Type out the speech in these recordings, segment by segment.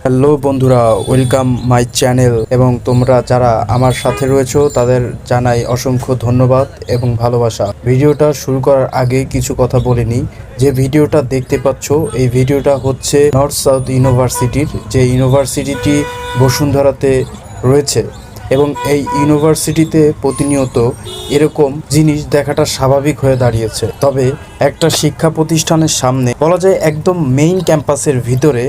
Hello বন্ধুরা, welcome my channel. এবং তোমরা যারা আমার সাথে রয়েছো তাদের জানাই অসংখ্য ধন্যবাদ এবং ভালোবাসা। ভিডিওটা শুরু করার আগে কিছু কথা বলে নিই। যে ভিডিওটা দেখতে পাচ্ছ এই ভিডিওটা হচ্ছে নর্থ সাউথ ইউনিভার্সিটির, যে ইউনিভার্সিটিটি বসুন্ধরাতে রয়েছে। এবং এই ইউনিভার্সিটিতে প্রতিনিয়ত এরকম জিনিস দেখাটা স্বাভাবিক হয়ে দাঁড়িয়েছে। তবে একটা শিক্ষা প্রতিষ্ঠানের সামনে, বলা যায় একদম মেইন ক্যাম্পাসের ভিতরে,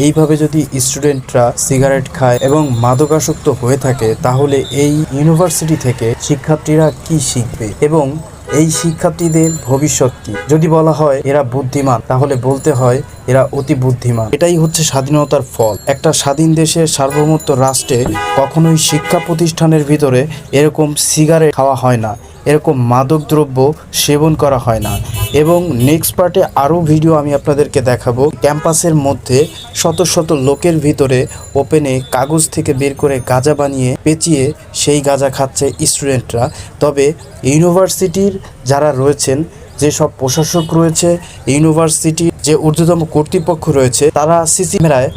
এইভাবে যদি স্টুডেন্টরা সিগারেট খায় এবং মাদকাসক্ত হয়ে থাকে, তাহলে এই ইউনিভার্সিটি থেকে শিক্ষার্থীরা কি শিখবে এবং এই শিক্ষার্থীদের ভবিষ্যৎ কি? যদি বলা হয় এরা বুদ্ধিমান, তাহলে বলতে হয় এরা অতি বুদ্ধিমান। এটাই হচ্ছে স্বাধীনতার ফল। একটা স্বাধীন দেশে, সার্বভৌমত্ব রাষ্ট্রে কখনোই শিক্ষা প্রতিষ্ঠানের ভিতরে এরকম সিগারেট খাওয়া হয় না, এরকম মাদকদ্রব্য সেবন করা হয় না। এবং নেক্সট পার্টে আরও ভিডিও আমি আপনাদেরকে দেখাবো। ক্যাম্পাসের মধ্যে শত শত লোকের ভিতরে ওপেনে কাগজ থেকে বের করে গাঁজা বানিয়ে পেঁচিয়ে সেই গাঁজা খাচ্ছে স্টুডেন্টরা। তবে ইউনিভার্সিটির যারা রয়েছেন, যেসব প্রশাসক রয়েছে, ইউনিভার্সিটির যে ঊর্ধ্বতম কর্তৃপক্ষ রয়েছে, তারা সিসি ক্যামেরায়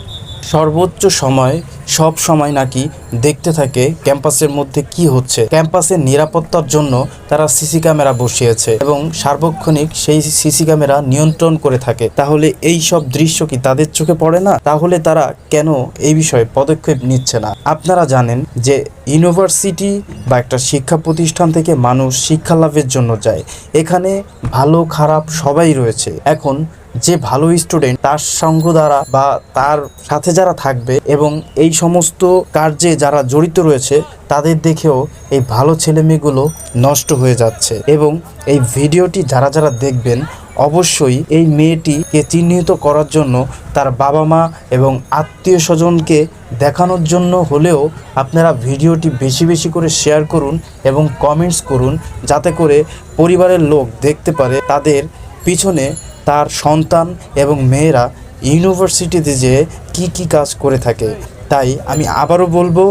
সর্বোচ্চ সময়, সব সময় নাকি দেখতে থাকে ক্যাম্পাসের মধ্যে কি হচ্ছে। ক্যাম্পাসের নিরাপত্তার জন্য তারা সিসি ক্যামেরা বসিয়েছে এবং সার্বক্ষণিক সেই সিসি ক্যামেরা নিয়ন্ত্রণ করে থাকে। তাহলে এই সব দৃশ্য কি তাদের চোখে পড়ে না? তাহলে তারা কেন এই বিষয়ে পদক্ষেপ নিচ্ছে না? আপনারা জানেন যে ইউনিভার্সিটি বা একটা শিক্ষা প্রতিষ্ঠান থেকে মানুষ শিক্ষা লাভের জন্য যায়। এখানে ভালো খারাপ সবাই রয়েছে। এখন যে ভালো স্টুডেন্ট, তার সঙ্গ দ্বারা বা তার সাথে যারা থাকবে এবং এই সমস্ত কার্যে যারা জড়িত রয়েছে, তাদের দেখেও এই ভালো ছেলেমেয়েগুলো নষ্ট হয়ে যাচ্ছে। এবং এই ভিডিওটি যারা যারা দেখবেন, অবশ্যই এই মেয়েটিকে চিহ্নিত করার জন্য তার বাবা মা এবং আত্মীয় স্বজনকে দেখানোর জন্য হলেও আপনারা ভিডিওটি বেশি বেশি করে শেয়ার করুন এবং কমেন্টস করুন, যাতে করে পরিবারের লোক দেখতে পারে তাদের পিছনে তার সন্তান এবং মেয়েরা ইউনিভার্সিটিতে যেয়ে কি কি কাজ করে থাকে। তাই আমি আবারও বলবো,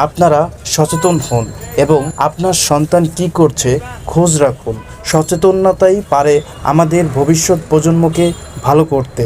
আপনারা সচেতন হন এবং আপনার সন্তান কি করছে খোঁজ রাখুন। সচেতনতাই পারে আমাদের ভবিষ্যৎ প্রজন্মকে ভালো করতে।